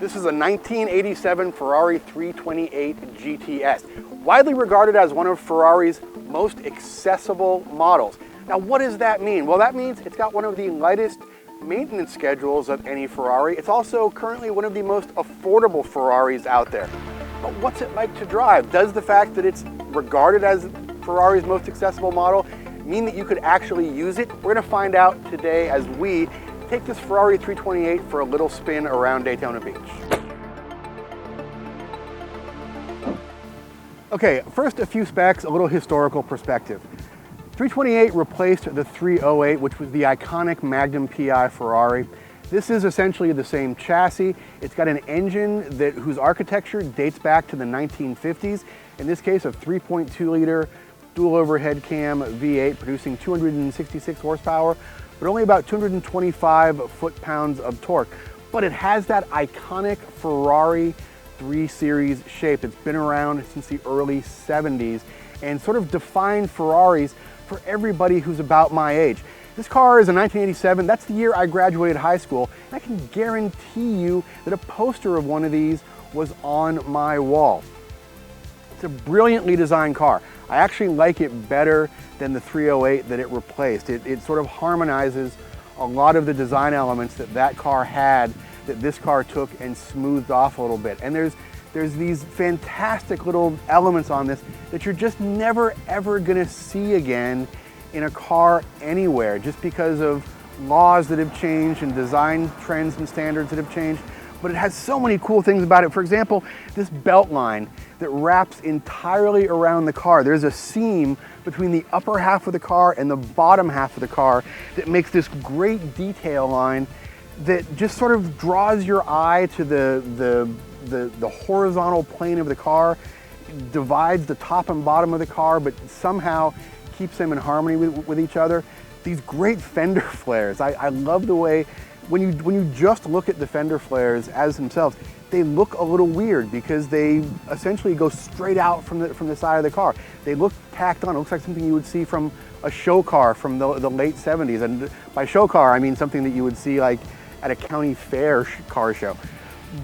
This is a 1987 Ferrari 328 GTS, widely regarded as one of Ferrari's most accessible models. Now, what does that mean? Well, that means it's got one of the lightest maintenance schedules of any Ferrari. It's also currently one of the most affordable Ferraris out there. But what's it like to drive? Does the fact that it's regarded as Ferrari's most accessible model mean that you could actually use it? We're going to find out today as we take this Ferrari 328 for a little spin around Daytona Beach. Okay, first a few specs, a little historical perspective. 328 replaced the 308, which was the iconic Magnum P.I Ferrari. This is essentially the same chassis. It's got an engine whose architecture dates back to the 1950s. In this case, a 3.2-liter dual overhead cam V8 producing 266 horsepower, but only about 225 foot-pounds of torque. But it has that iconic Ferrari 3 Series shape. It's been around since the early 70s and sort of defined Ferraris for everybody who's about my age. This car is a 1987. That's the year I graduated high school. And I can guarantee you that a poster of one of these was on my wall. It's a brilliantly designed car. I actually like it better than the 308 that it replaced. It sort of harmonizes a lot of the design elements that car had that this car took and smoothed off a little bit. And there's these fantastic little elements on this that you're just never ever gonna see again in a car anywhere, just because of laws that have changed and design trends and standards that have changed. But it has so many cool things about it. For example, this belt line that wraps entirely around the car. There's a seam between the upper half of the car and the bottom half of the car that makes this great detail line that just sort of draws your eye to the horizontal plane of the car, divides the top and bottom of the car, but somehow keeps them in harmony with each other. These great fender flares. I love the way, when you just look at the fender flares as themselves, they look a little weird because they essentially go straight out from the side of the car. They look tacked on. It looks like something you would see from a show car from the late 70s. And by show car, I mean something that you would see like at a county fair car show.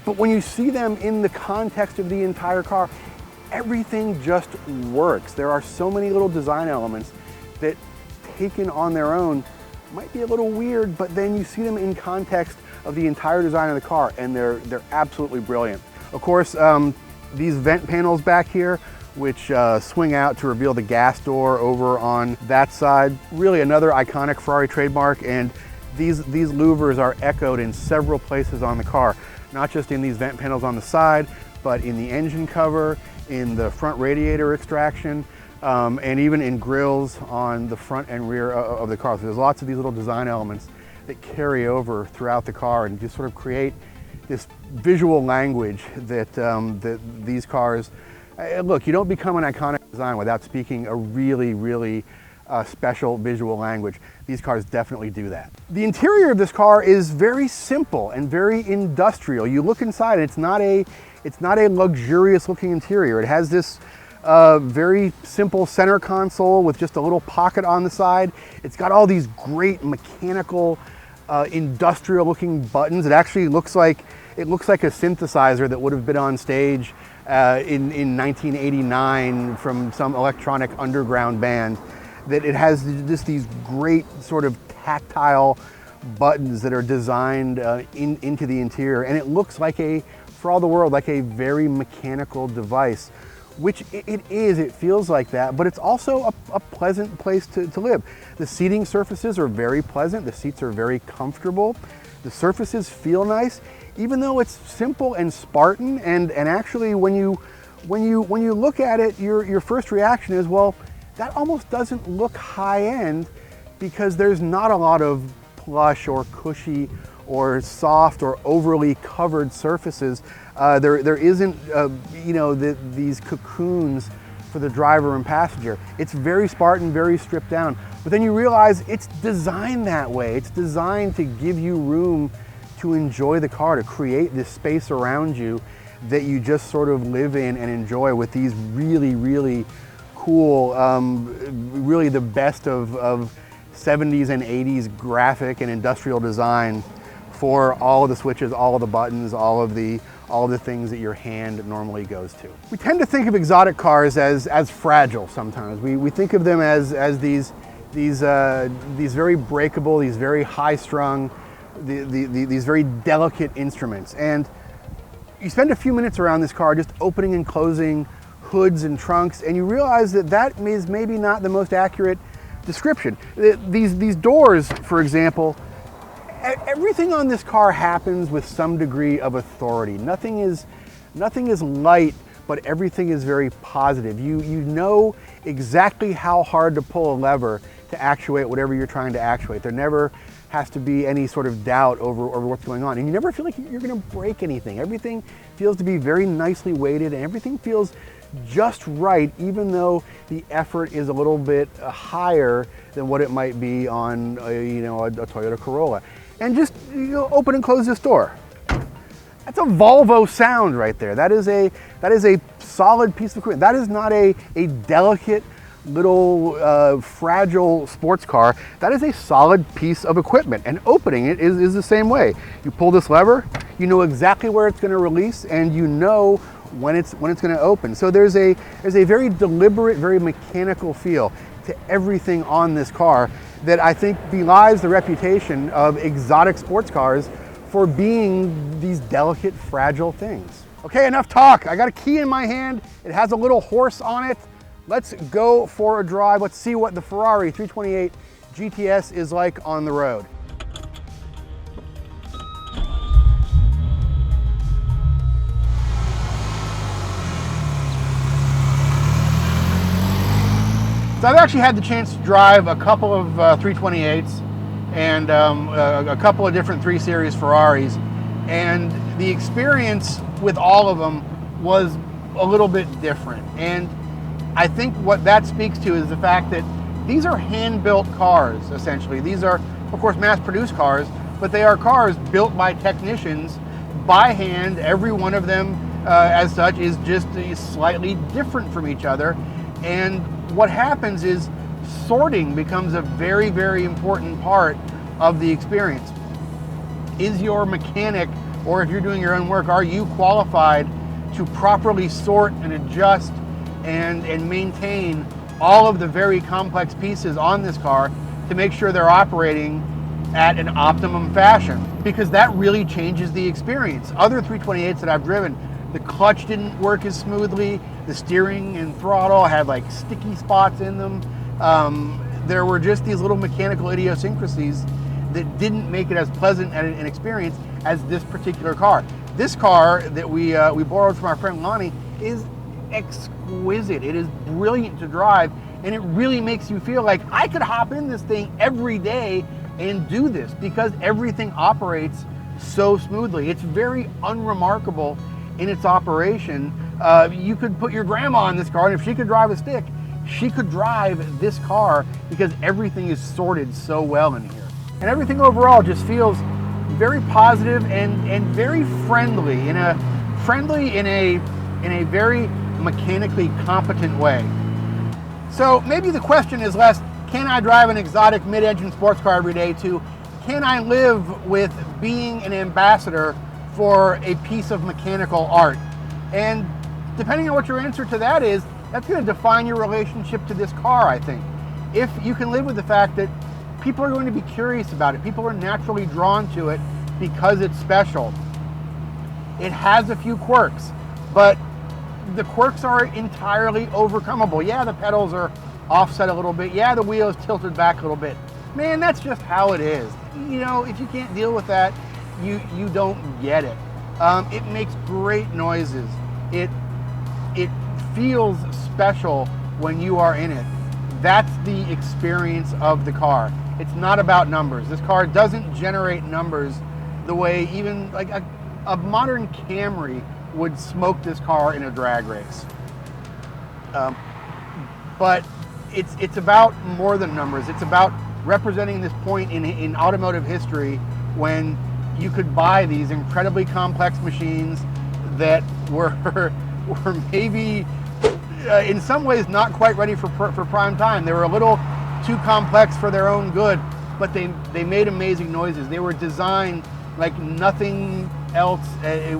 But when you see them in the context of the entire car, everything just works. There are so many little design elements that, taken on their own, might be a little weird, but then you see them in context of the entire design of the car, and they're absolutely brilliant. Of course, these vent panels back here, which swing out to reveal the gas door over on that side, really another iconic Ferrari trademark, and these louvers are echoed in several places on the car, not just in these vent panels on the side, but in the engine cover, in the front radiator extraction, and even in grills on the front and rear of the car. So there's lots of these little design elements that carry over throughout the car and just sort of create this visual language that these cars, look, you don't become an iconic design without speaking a really special visual language. These cars definitely do that. The interior of this car is very simple and very industrial. You look inside, it's not a luxurious looking interior. It has this very simple center console with just a little pocket on the side. It's got all these great mechanical, industrial looking buttons. It actually looks like a synthesizer that would have been on stage in 1989 from some electronic underground band. That it has just these great sort of tactile buttons that are designed into the interior, and it looks like for all the world, like a very mechanical device, which it is. It feels like that, but it's also a pleasant place to live. The seating surfaces are very pleasant. The seats are very comfortable. The surfaces feel nice, even though it's simple and Spartan. And actually, when you look at it, your first reaction is, well, that almost doesn't look high-end because there's not a lot of plush or cushy or soft or overly covered surfaces. There isn't, these cocoons for the driver and passenger. It's very Spartan, very stripped down. But then you realize it's designed that way. It's designed to give you room to enjoy the car, to create this space around you that you just sort of live in and enjoy with these really cool, really the best of 70s and 80s graphic and industrial design for all of the switches, all of the buttons, all of the things that your hand normally goes to. We tend to think of exotic cars as fragile sometimes. We think of them as these very breakable, these very high-strung, these very delicate instruments. And you spend a few minutes around this car just opening and closing hoods and trunks, and you realize that is maybe not the most accurate description. These doors, for example, everything on this car happens with some degree of authority. Nothing is light, but everything is very positive. You know exactly how hard to pull a lever to actuate whatever you're trying to actuate. There never has to be any sort of doubt over what's going on. And you never feel like you're gonna break anything. Everything feels to be very nicely weighted, and everything feels just right, even though the effort is a little bit higher than what it might be on a Toyota Corolla. And just open and close this door. That's a Volvo sound right there. That is a solid piece of equipment. That is not a delicate little fragile sports car. That is a solid piece of equipment, and opening it is the same way. You pull this lever, you know exactly where it's going to release, and you know when it's going to open. So there's a very deliberate, very mechanical feel to everything on this car that I think belies the reputation of exotic sports cars for being these delicate, fragile things. Okay, enough talk. I got a key in my hand. It has a little horse on it. Let's go for a drive. Let's see what the Ferrari 328 GTS is like on the road. So I've actually had the chance to drive a couple of 328s and a couple of different 3 Series Ferraris, and the experience with all of them was a little bit different. And I think what that speaks to is the fact that these are hand-built cars, essentially. These are, of course, mass-produced cars, but they are cars built by technicians by hand. Every one of them, as such, is just slightly different from each other. And what happens is sorting becomes a very, very important part of the experience. Is your mechanic, or if you're doing your own work, are you qualified to properly sort and adjust and maintain all of the very complex pieces on this car to make sure they're operating at an optimum fashion? Because that really changes the experience. Other 328s that I've driven, the clutch didn't work as smoothly, the steering and throttle had like sticky spots in them. There were just these little mechanical idiosyncrasies that didn't make it as pleasant an experience as this particular car. This car that we borrowed from our friend Lonnie is exquisite. It is brilliant to drive, and it really makes you feel like I could hop in this thing every day and do this, because everything operates so smoothly. It's very unremarkable in its operation. You could put your grandma in this car, and if she could drive a stick, she could drive this car, because everything is sorted so well in here. And everything overall just feels very positive and very friendly, in a very mechanically competent way. So maybe the question is less, can I drive an exotic mid-engine sports car every day, to can I live with being an ambassador for a piece of mechanical art? And depending on what your answer to that is, that's going to define your relationship to this car, I think. If you can live with the fact that people are going to be curious about it, people are naturally drawn to it because it's special. It has a few quirks, but the quirks are entirely overcomable. Yeah, the pedals are offset a little bit. Yeah, the wheel is tilted back a little bit. Man, that's just how it is. You know, if you can't deal with that, you don't get it. It makes great noises. It feels special when you are in it. That's the experience of the car. It's not about numbers. This car doesn't generate numbers the way even like a modern Camry would smoke this car in a drag race. But it's about more than numbers. It's about representing this point in automotive history when you could buy these incredibly complex machines that were maybe in some ways not quite ready for prime time. They were a little too complex for their own good, but they made amazing noises. They were designed like nothing else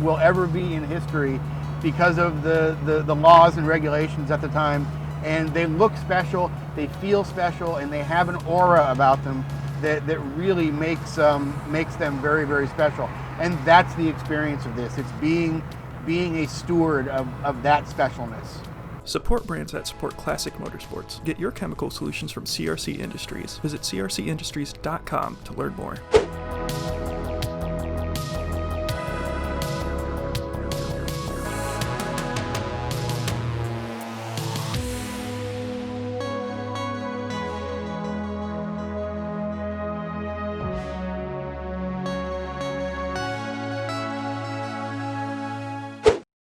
will ever be in history because of the laws and regulations at the time. And they look special, they feel special, and they have an aura about them that really makes them very, very special. And that's the experience of this. It's being a steward of that specialness. Support brands that support classic motorsports. Get your chemical solutions from CRC Industries. Visit crcindustries.com to learn more.